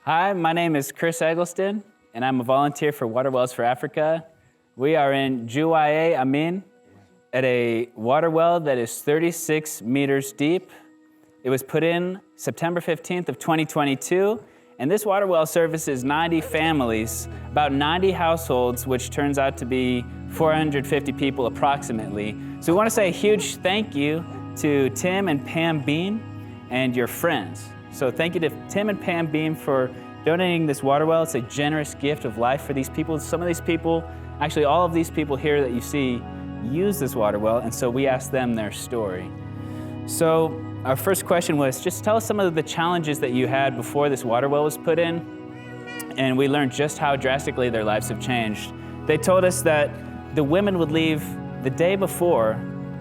Hi, my name is Chris Eggleston, and I'm a volunteer for Water Wells for Africa. We are in Juwai, Amini, at a water well that is 36 meters deep. It was put in September 15th of 2022, and this water well services 90 families, about 90 households, which turns out to be 450 people approximately. So we want to say a huge thank you to Tim and Pam Bean and your friends. So thank you to Tim and Pam Bean for donating this water well. It's a generous gift of life for these people. Some of these people, actually all of these people here that you see, use this water well, and so we asked them their story. So our first question was, just tell us some of the challenges that you had before this water well was put in, and we learned just how drastically their lives have changed. They told us that the women would leave the day before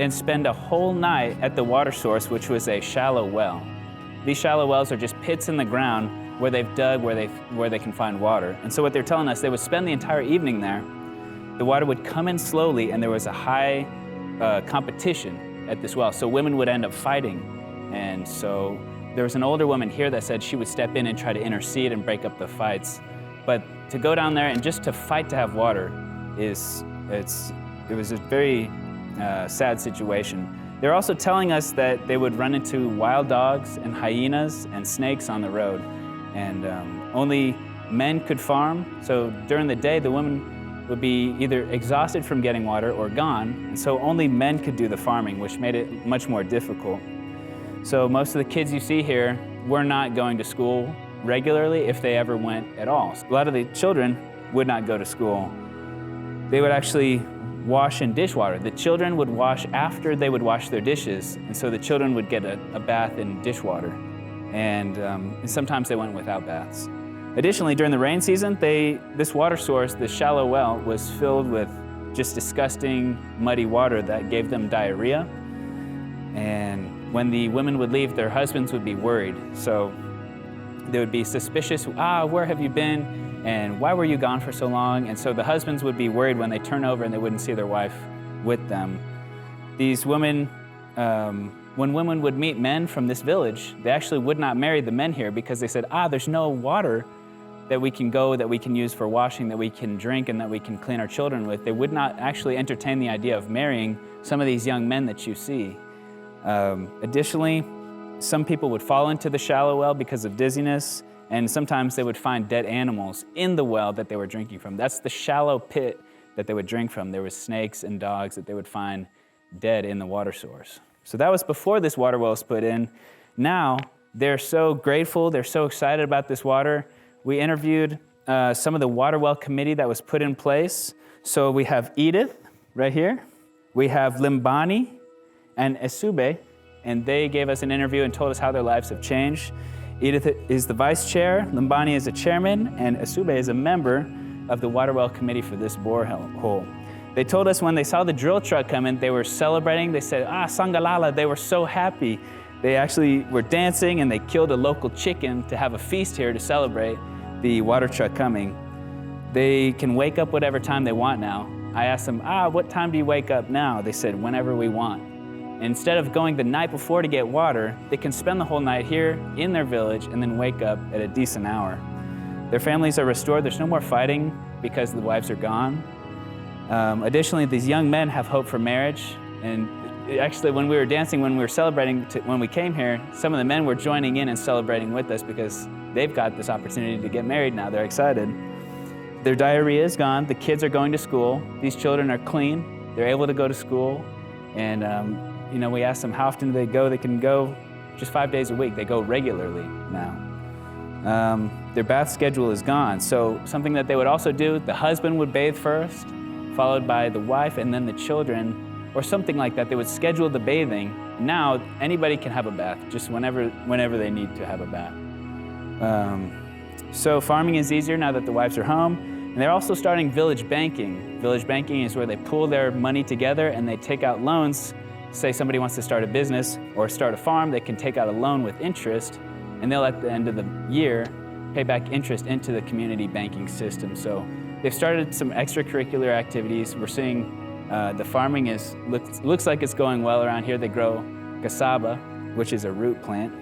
and spend a whole night at the water source, which was a shallow well. These shallow wells are just pits in the ground where they've dug where they can find water. And so what they're telling us, they would spend the entire evening there. The water would come in slowly, and there was a high competition at this well. So women would end up fighting. And so there was an older woman here that said she would step in and try to intercede and break up the fights. But to go down there and just to fight to have water it was a very sad situation. They're also telling us that they would run into wild dogs and hyenas and snakes on the road, and only men could farm. So during the day, the women would be either exhausted from getting water or gone, and so only men could do the farming, which made it much more difficult. So most of the kids you see here were not going to school regularly, if they ever went at all. A lot of the children would not go to school. They would actually wash in dishwater. The children would wash after they would wash their dishes, and so the children would get a bath in dishwater, and sometimes they went without baths. Additionally, during the rain season, this water source, this shallow well, was filled with just disgusting, muddy water that gave them diarrhea, and when the women would leave, their husbands would be worried. So they would be suspicious, where have you been? And why were you gone for so long? And so the husbands would be worried when they turn over and they wouldn't see their wife with them. These women, when women would meet men from this village, they actually would not marry the men here because they said, there's no water that we can use for washing, that we can drink, and that we can clean our children with. They would not actually entertain the idea of marrying some of these young men that you see. Additionally, some people would fall into the shallow well because of dizziness, and sometimes they would find dead animals in the well that they were drinking from. That's the shallow pit that they would drink from. There was snakes and dogs that they would find dead in the water source. So that was before this water well was put in. Now, they're so grateful, they're so excited about this water. We interviewed some of the water well committee that was put in place. So we have Edith right here. We have Limbani and Esube, and they gave us an interview and told us how their lives have changed. Edith is the vice chair, Limbani is a chairman, and Esube is a member of the water well committee for this borehole. They told us when they saw the drill truck come in, they were celebrating. They said, Sangalala, they were so happy. They actually were dancing, and they killed a local chicken to have a feast here to celebrate the water truck coming. They can wake up whatever time they want now. I asked them, what time do you wake up now? They said, whenever we want. Instead of going the night before to get water, they can spend the whole night here in their village and then wake up at a decent hour. Their families are restored. There's no more fighting because the wives are gone. Additionally, these young men have hope for marriage. And actually, when we were dancing, when we were celebrating, when we came here, some of the men were joining in and celebrating with us because they've got this opportunity to get married now. They're excited. Their diarrhea is gone. The kids are going to school. These children are clean. They're able to go to school. And we asked them how often do they go. They can go just 5 days a week. They go regularly now. Their bath schedule is gone. So something that they would also do, the husband would bathe first, followed by the wife, and then the children, or something like that. They would schedule the bathing. Now, anybody can have a bath, just whenever they need to have a bath. So farming is easier now that the wives are home. And they're also starting village banking. Village banking is where they pool their money together and they take out loans. Say somebody wants to start a business or start a farm, they can take out a loan with interest, and they'll at the end of the year pay back interest into the community banking system. So they've started some extracurricular activities. We're seeing the farming looks like it's going well around here. They grow cassava, which is a root plant.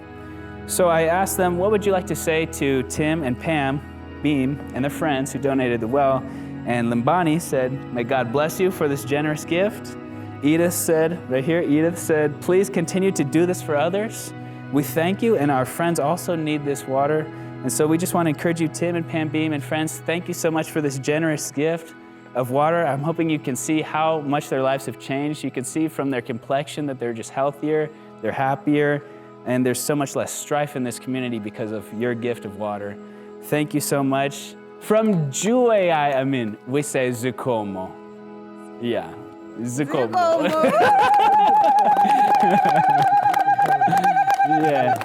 So I asked them, what would you like to say to Tim and Pam Beam and their friends who donated the well? And Limbani said, may God bless you for this generous gift. Edith said, right here, Edith said, please continue to do this for others. We thank you, and our friends also need this water. And so we just want to encourage you, Tim and Pam Beam and friends, thank you so much for this generous gift of water. I'm hoping you can see how much their lives have changed. You can see from their complexion that they're just healthier, they're happier, and there's so much less strife in this community because of your gift of water. Thank you so much. From Juwai, Amin, we say Zukomo. Yeah, Zukomo. Yeah.